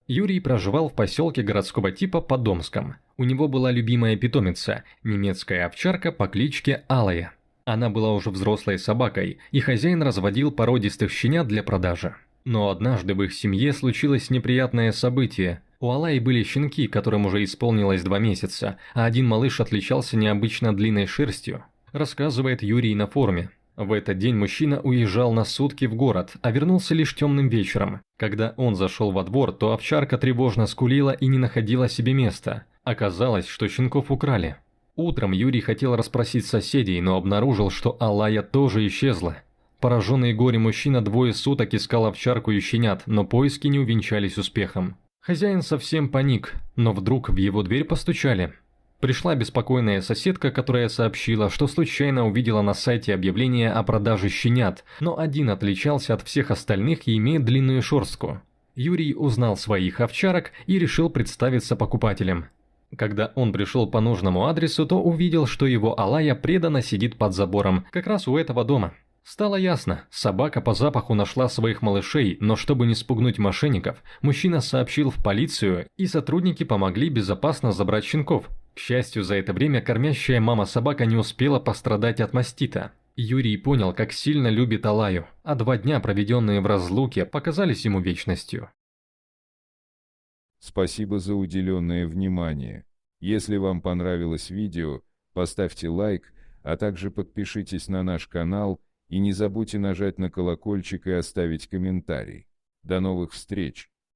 Юрий проживал в поселке городского типа Подомском. У него была любимая питомица, немецкая овчарка по кличке Алая. Она была уже взрослой собакой, и хозяин разводил породистых щенят для продажи. Но однажды в их семье случилось неприятное событие. У Алаи были щенки, которым уже исполнилось 2 месяца, а один малыш отличался необычно длинной шерстью, рассказывает Юрий на форуме. В этот день мужчина уезжал на сутки в город, а вернулся лишь темным вечером. Когда он зашел во двор, то овчарка тревожно скулила и не находила себе места. Оказалось, что щенков украли. Утром Юрий хотел расспросить соседей, но обнаружил, что Алая тоже исчезла. Пораженный горем мужчина 2 суток искал овчарку и щенят, но поиски не увенчались успехом. Хозяин совсем паник, но вдруг в его дверь постучали. Пришла беспокойная соседка, которая сообщила, что случайно увидела на сайте объявление о продаже щенят, но один отличался от всех остальных и имеет длинную шерстку. Юрий узнал своих овчарок и решил представиться покупателем. Когда он пришел по нужному адресу, то увидел, что его Алая преданно сидит под забором, как раз у этого дома. Стало ясно, собака по запаху нашла своих малышей, но чтобы не спугнуть мошенников, мужчина сообщил в полицию, и сотрудники помогли безопасно забрать щенков. К счастью, за это время кормящая мама-собака не успела пострадать от мастита. Юрий понял, как сильно любит Алаю, а 2 дня, проведенные в разлуке, показались ему вечностью. Спасибо за уделенное внимание. Если вам понравилось видео, поставьте лайк, а также подпишитесь на наш канал и не забудьте нажать на колокольчик и оставить комментарий. До новых встреч!